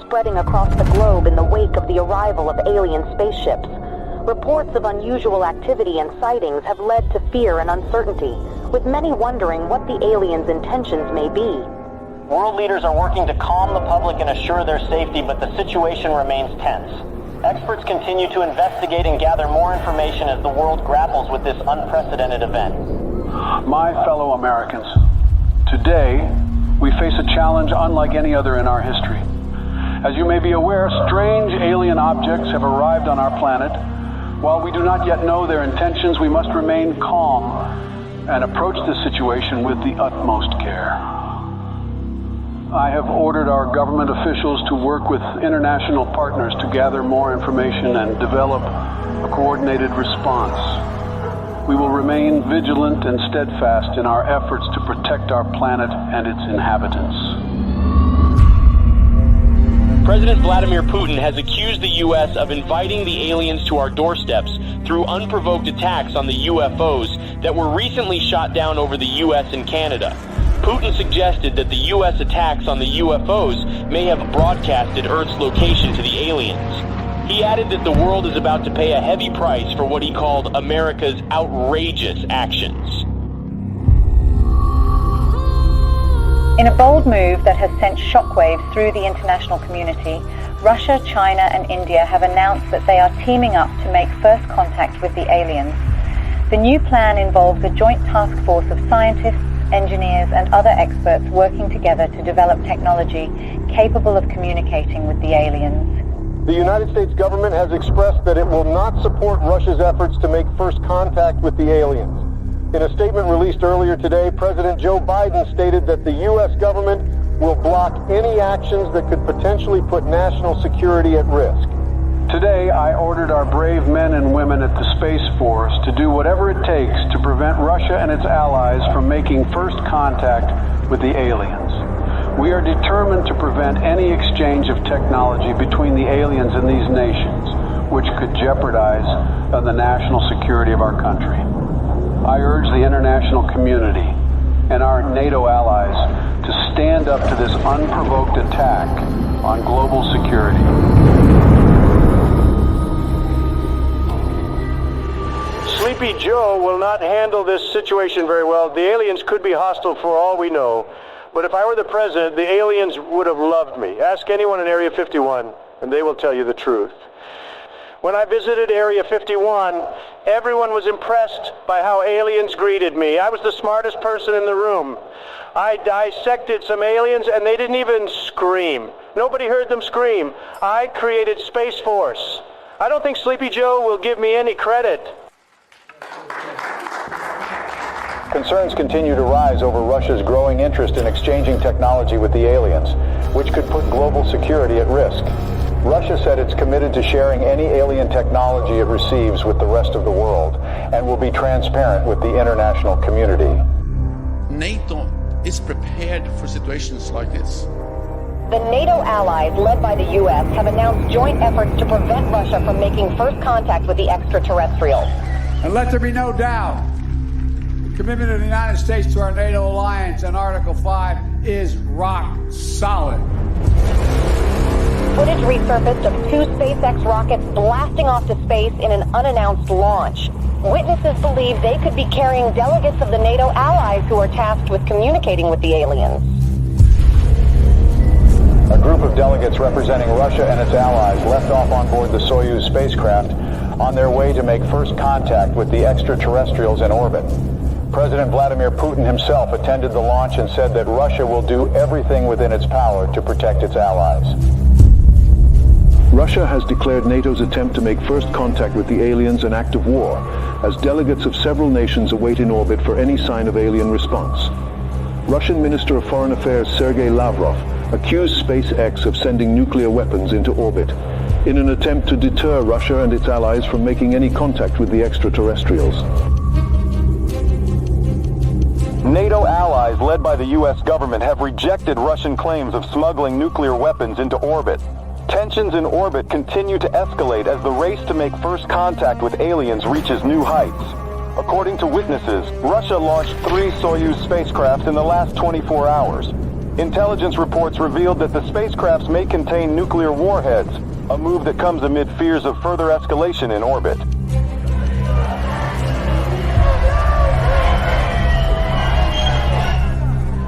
spreading across the globe in the wake of the arrival of alien spaceships. Reports of unusual activity and sightings have led to fear and uncertainty, with many wondering what the aliens' intentions may be. World leaders are working to calm the public and assure their safety, but the situation remains tense. Experts continue to investigate and gather more information as the world grapples with this unprecedented event. My fellow Americans, today we face a challenge unlike any other in our history. As you may be aware, strange alien objects have arrived on our planet. While we do not yet know their intentions, we must remain calm and approach the situation with the utmost care. I have ordered our government officials to work with international partners to gather more information and develop a coordinated response. We will remain vigilant and steadfast in our efforts to protect our planet and its inhabitants. President Vladimir Putin has accused the U.S. of inviting the aliens to our doorsteps through unprovoked attacks on the UFOs that were recently shot down over the U.S. and Canada. Putin suggested that the U.S. attacks on the UFOs may have broadcasted Earth's location to the aliens. He added that the world is about to pay a heavy price for what he called America's outrageous actions. In a bold move that has sent shockwaves through the international community, Russia, China and India have announced that they are teaming up to make first contact with the aliens. The new plan involves a joint task force of scientists, engineers and other experts working together to develop technology capable of communicating with the aliens. The United States government has expressed that it will not support Russia's efforts to make first contact with the aliens. In a statement released earlier today, President Joe Biden stated that the U.S. government will block any actions that could potentially put national security at risk. Today, I ordered our brave men and women at the Space Force to do whatever it takes to prevent Russia and its allies from making first contact with the aliens. We are determined to prevent any exchange of technology between the aliens and these nations, which could jeopardize the national security of our country. I urge the international community and our NATO allies to stand up to this unprovoked attack on global security. Sleepy Joe will not handle this situation very well. The aliens could be hostile for all we know. But if I were the president, the aliens would have loved me. Ask anyone in Area 51, and they will tell you the truth. When I visited Area 51, everyone was impressed by how aliens greeted me. I was the smartest person in the room. I dissected some aliens, and they didn't even scream. Nobody heard them scream. I created Space Force. I don't think Sleepy Joe will give me any credit. Concerns continue to rise over Russia's growing interest in exchanging technology with the aliens, which could put global security at risk. Russia said it's committed to sharing any alien technology it receives with the rest of the world and will be transparent with the international community. NATO is prepared for situations like this. The NATO allies, led by the U.S., have announced joint efforts to prevent Russia from making first contact with the extraterrestrials. And let there be no doubt, the commitment of the United States to our NATO alliance and Article 5 is rock solid. Footage resurfaced of two SpaceX rockets blasting off to space in an unannounced launch. Witnesses believe they could be carrying delegates of the NATO allies who are tasked with communicating with the aliens. A group of delegates representing Russia and its allies left off on board the Soyuz spacecraft on their way to make first contact with the extraterrestrials in orbit. President Vladimir Putin himself attended the launch and said that Russia will do everything within its power to protect its allies. Russia has declared NATO's attempt to make first contact with the aliens an act of war, as delegates of several nations await in orbit for any sign of alien response. Russian Minister of Foreign Affairs Sergei Lavrov accused SpaceX of sending nuclear weapons into orbit in an attempt to deter Russia and its allies from making any contact with the extraterrestrials. NATO allies led by the U.S. government have rejected Russian claims of smuggling nuclear weapons into orbit. Tensions in orbit continue to escalate as the race to make first contact with aliens reaches new heights. According to witnesses, Russia launched 3 Soyuz spacecraft in the last 24 hours. Intelligence reports revealed that the spacecrafts may contain nuclear warheads, a move that comes amid fears of further escalation in orbit.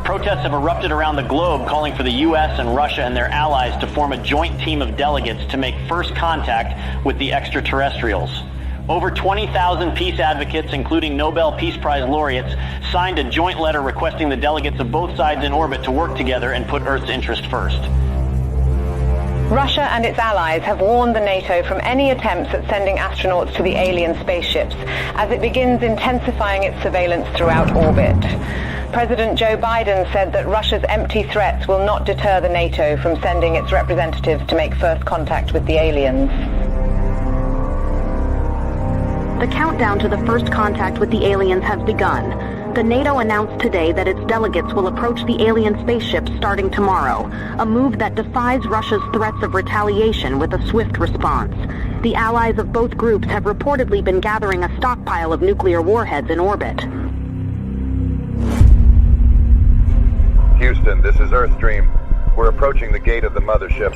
Protests have erupted around the globe calling for the U.S. and Russia and their allies to form a joint team of delegates to make first contact with the extraterrestrials. Over 20,000 peace advocates, including Nobel Peace Prize laureates, signed a joint letter requesting the delegates of both sides in orbit to work together and put Earth's interest first. Russia and its allies have warned the NATO from any attempts at sending astronauts to the alien spaceships as it begins intensifying its surveillance throughout orbit. President Joe Biden said that Russia's empty threats will not deter the NATO from sending its representatives to make first contact with the aliens. The countdown to the first contact with the aliens has begun. The NATO announced today that its delegates will approach the alien spaceships starting tomorrow, a move that defies Russia's threats of retaliation with a swift response. The allies of both groups have reportedly been gathering a stockpile of nuclear warheads in orbit. Houston, this is Earthstream. We're approaching the gate of the mothership.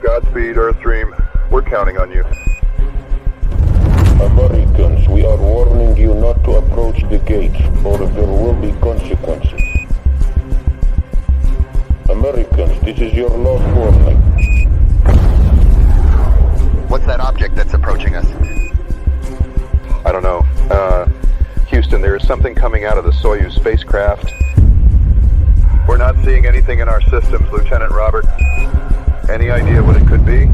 Godspeed, Earthstream. We're counting on you. Americans, we are warning you not to approach the gate, or there will be consequences. Americans, this is your last warning. What's that object that's approaching us? I don't know. Houston, there is something coming out of the Soyuz spacecraft. We're not seeing anything in our systems, Lieutenant Robert. Any idea what it could be?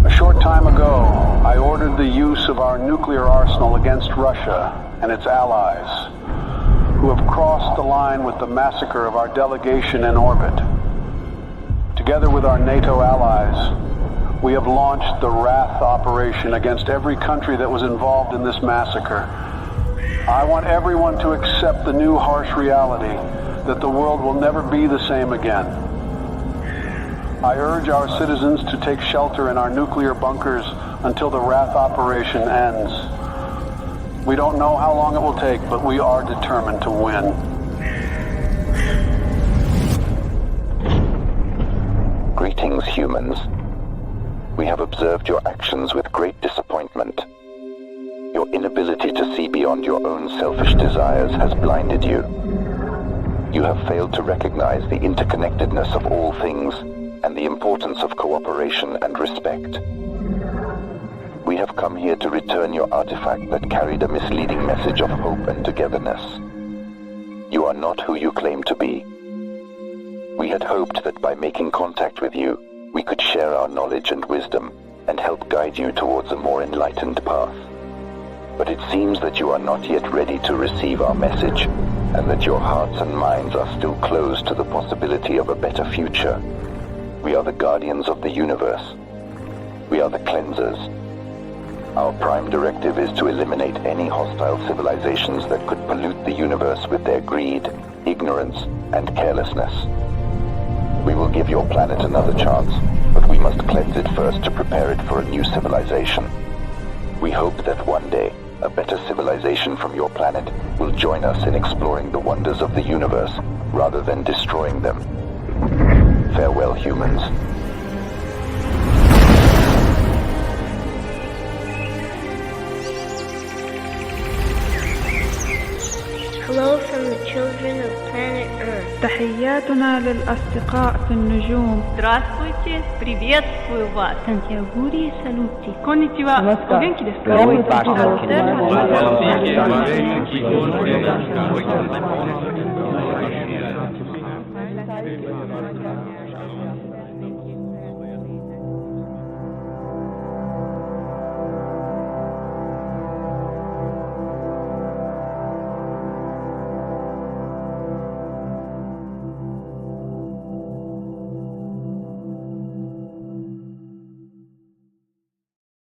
A short time ago, I ordered the use of our nuclear arsenal against Russia and its allies, who have crossed the line with the massacre of our delegation in orbit. Together with our NATO allies, we have launched the Wrath operation against every country that was involved in this massacre. I want everyone to accept the new harsh reality that the world will never be the same again. I urge our citizens to take shelter in our nuclear bunkers until the Wrath operation ends. We don't know how long it will take, but we are determined to win. Greetings, humans. We have observed your actions with great disappointment. Your inability to see beyond your own selfish desires has blinded you. You have failed to recognize the interconnectedness of all things and the importance of cooperation and respect. We have come here to return your artifact that carried a misleading message of hope and togetherness. You are not who you claim to be. We had hoped that by making contact with you, we could share our knowledge and wisdom and help guide you towards a more enlightened path. But it seems that you are not yet ready to receive our message, and that your hearts and minds are still closed to the possibility of a better future. We are the guardians of the universe. We are the cleansers. Our prime directive is to eliminate any hostile civilizations that could pollute the universe with their greed, ignorance, and carelessness. We will give your planet another chance, but we must cleanse it first to prepare it for a new civilization. We hope that one day, a better civilization from your planet will join us in exploring the wonders of the universe, rather than destroying them. Farewell, humans. Hello from the children of planet Earth. تحياتنا للأصدقاء في النجوم. Здравствуйте, приветствую вас. Tantiaguri saluti. Konnichiwa. O genki desu ka?